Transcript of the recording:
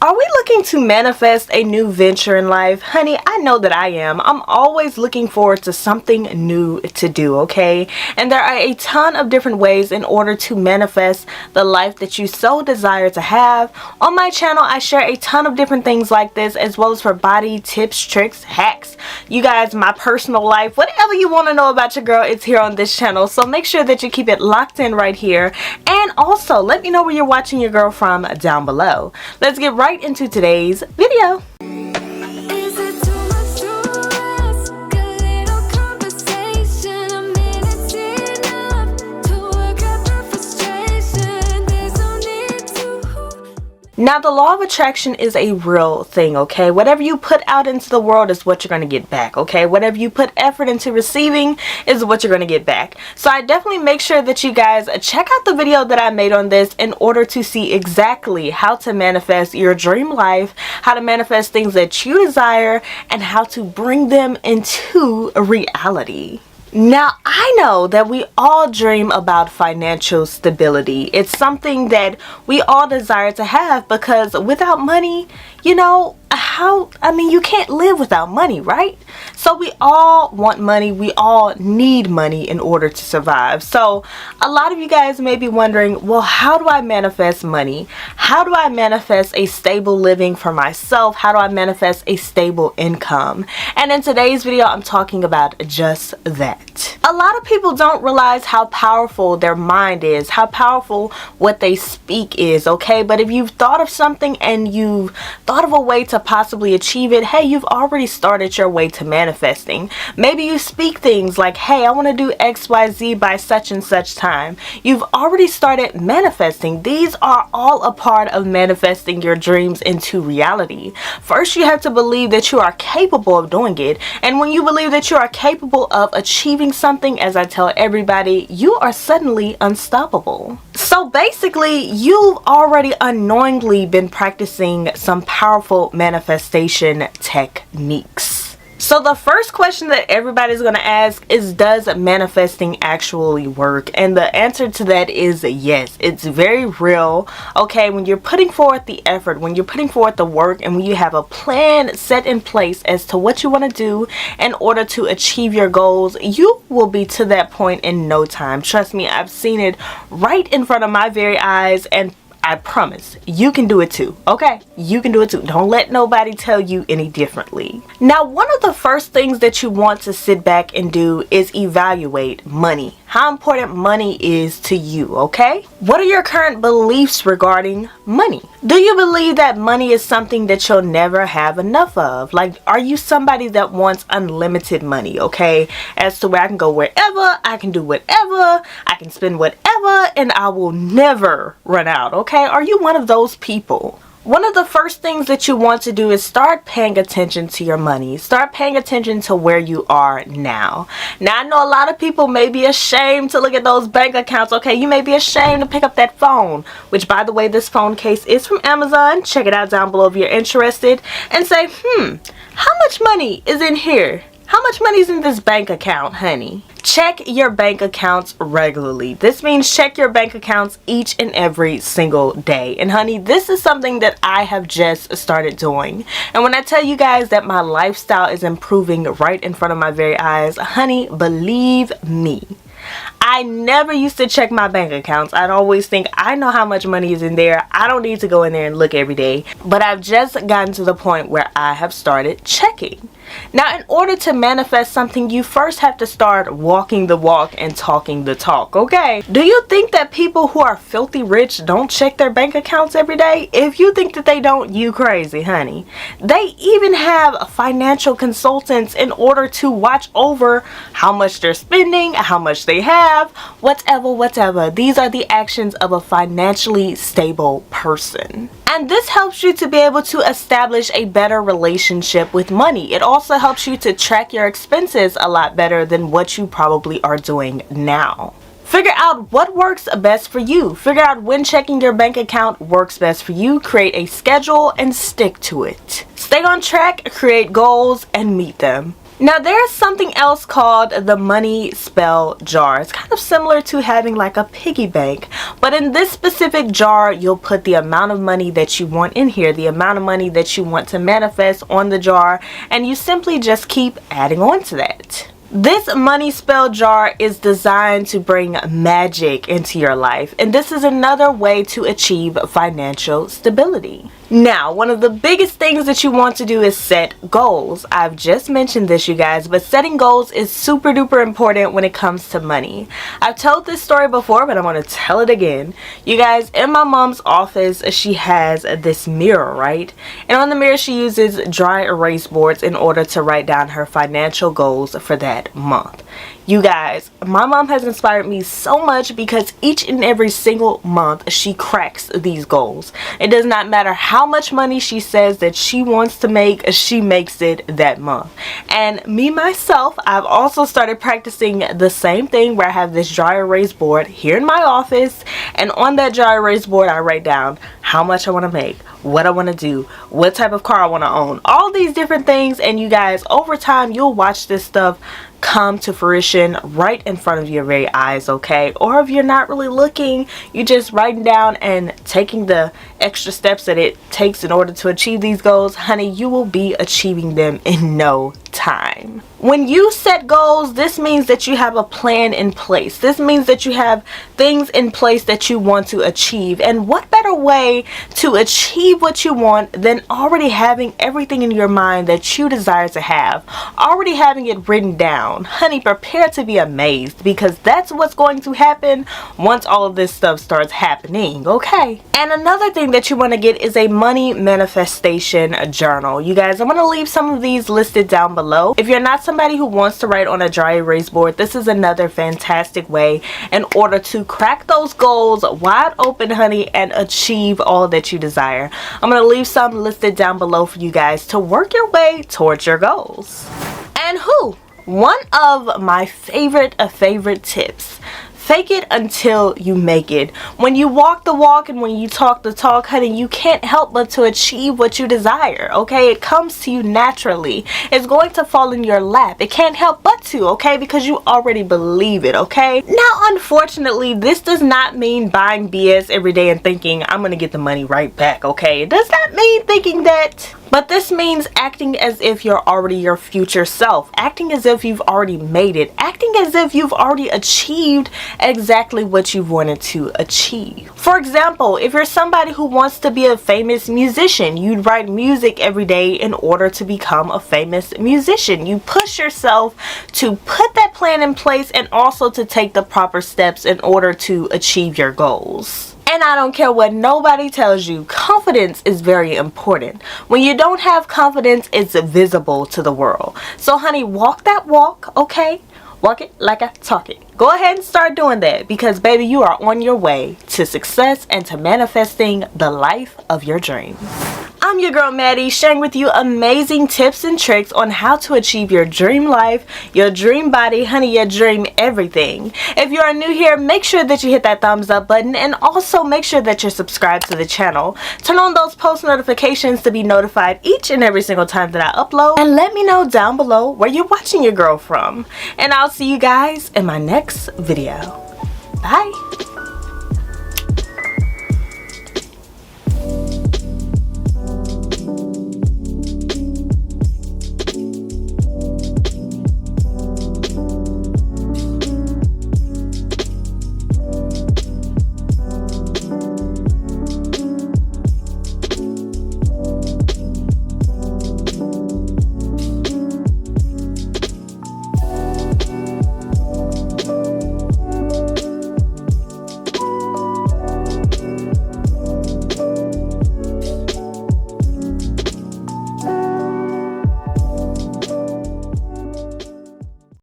Are we looking to manifest a new venture in life? Honey, I know that I am. I'm always looking forward to something new to do, okay? And there are a ton of different ways in order to manifest the life that you so desire to have. On my channel, I share a ton of different things like this, as well as for body tips, tricks, hacks. You guys, my personal life, whatever you want to know about your girl, it's here on this channel. So make sure that you keep it locked in right here. And also, let me know where you're watching your girl from down below. Let's get right into today's video. Now, the law of attraction is a real thing, okay? Whatever you put out into the world is what you're going to get back, okay? Whatever you put effort into receiving is what you're going to get back. So I definitely make sure that you guys check out the video that I made on this in order to see exactly how to manifest your dream life, how to manifest things that you desire, and how to bring them into reality. Now, I know that we all dream about financial stability. It's something that we all desire to have because without money, you know, you can't live without money, right? So we all want money. We all need money in order to survive. So a lot of you guys may be wondering, well, how do I manifest money? How do I manifest a stable living for myself? How do I manifest a stable income? And in today's video, I'm talking about just that. A lot of people don't realize how powerful their mind is, how powerful what they speak is, okay? But if you've thought of something and you've thought of a way to possibly achieve it, hey, you've already started your way to manifesting. Maybe you speak things like, hey, I want to do XYZ by such and such time. You've already started manifesting. These are all a part of manifesting your dreams into reality. First, you have to believe that you are capable of doing it. And when you believe that you are capable of achieving something, as I tell everybody, you are suddenly unstoppable. So basically, you've already unknowingly been practicing some powerful manifestation techniques. So the first question that everybody's going to ask is, does manifesting actually work? And the answer to that is yes. It's very real. Okay, when you're putting forth the effort, when you're putting forth the work, and when you have a plan set in place as to what you want to do in order to achieve your goals, you will be to that point in no time. Trust me, I've seen it right in front of my very eyes, and I promise you can do it too, okay? You can do it too. Don't let nobody tell you any differently. Now, one of the first things that you want to sit back and do is evaluate money. How important money is to you, okay? What are your current beliefs regarding money? Do you believe that money is something that you'll never have enough of? Like, are you somebody that wants unlimited money, okay? As to where I can go wherever, I can do whatever, I can spend whatever, and I will never run out, okay? Are you one of those people? One of the first things that you want to do is start paying attention to your money. Start paying attention to where you are now. Now, I know a lot of people may be ashamed to look at those bank accounts, okay? You may be ashamed to pick up that phone, which, by the way, this phone case is from Amazon. Check it out down below if you're interested. And say, how much money is in here? How much money is in this bank account, honey? Check your bank accounts regularly. This means check your bank accounts each and every single day. And honey, this is something that I have just started doing. And when I tell you guys that my lifestyle is improving right in front of my very eyes, honey, believe me. I never used to check my bank accounts. I'd always think, I know how much money is in there. I don't need to go in there and look every day. But I've just gotten to the point where I have started checking. Now, in order to manifest something, you first have to start walking the walk and talking the talk, okay? Do you think that people who are filthy rich don't check their bank accounts every day? If you think that they don't, you crazy, honey. They even have financial consultants in order to watch over how much they're spending, how much they have, whatever. These are the actions of a financially stable person. And this helps you to be able to establish a better relationship with money. It also helps you to track your expenses a lot better than what you probably are doing now. Figure out what works best for you. Figure out when checking your bank account works best for you. Create a schedule and stick to it. Stay on track, create goals, and meet them. Now there's something else called the money spell jar. It's kind of similar to having like a piggy bank, but in this specific jar you'll put the amount of money that you want in here, the amount of money that you want to manifest on the jar, and you simply just keep adding on to that. This money spell jar is designed to bring magic into your life, and this is another way to achieve financial stability. Now, one of the biggest things that you want to do is set goals. I've just mentioned this, you guys, but setting goals is super duper important when it comes to money. I've told this story before, but I'm going to tell it again. You guys, in my mom's office, she has this mirror, right? And on the mirror, she uses dry erase boards in order to write down her financial goals for that month. You guys, my mom has inspired me so much because each and every single month she cracks these goals. It does not matter how much money she says that she wants to make, she makes it that month. And me myself, I've also started practicing the same thing, where I have this dry erase board here in my office, and on that dry erase board I write down how much I want to make, what I want to do, what type of car I want to own, all these different things. And you guys, over time you'll watch this stuff come to fruition right in front of your very eyes, okay? Or if you're not really looking, you just writing down and taking the extra steps that it takes in order to achieve these goals, honey, you will be achieving them in no time. When you set goals, this means that you have a plan in place. This means that you have things in place that you want to achieve. And what better way to achieve what you want than already having everything in your mind that you desire to have, already having it written down. Honey, prepare to be amazed, because that's what's going to happen once all of this stuff starts happening, okay? And another thing that you want to get is a money manifestation journal. You guys, I'm going to leave some of these listed down below. If you're not somebody who wants to write on a dry erase board, this is another fantastic way in order to crack those goals wide open, honey, and achieve all that you desire. I'm going to leave some listed down below for you guys to work your way towards your goals. And one of my favorite tips: fake it until you make it. When you walk the walk and when you talk the talk, honey, you can't help but to achieve what you desire, okay? It comes to you naturally. It's going to fall in your lap. It can't help but to, okay? Because you already believe it, okay? Now, unfortunately, this does not mean buying BS every day and thinking, I'm gonna get the money right back, okay? It does not mean thinking that. But this means acting as if you're already your future self, acting as if you've already made it, acting as if you've already achieved exactly what you wanted to achieve. For example, if you're somebody who wants to be a famous musician, you'd write music every day in order to become a famous musician. You push yourself to put that plan in place and also to take the proper steps in order to achieve your goals. And I don't care what nobody tells you, confidence is very important. When you don't have confidence, it's visible to the world. So honey, walk that walk, okay? Walk it like I talk it. Go ahead and start doing that, because baby, you are on your way to success and to manifesting the life of your dreams. I'm your girl Maddie, sharing with you amazing tips and tricks on how to achieve your dream life, your dream body, honey, your dream everything. If you are new here, make sure that you hit that thumbs up button, and also make sure that you're subscribed to the channel. Turn on those post notifications to be notified each and every single time that I upload, and let me know down below where you're watching your girl from. And I'll see you guys in my next video. Bye.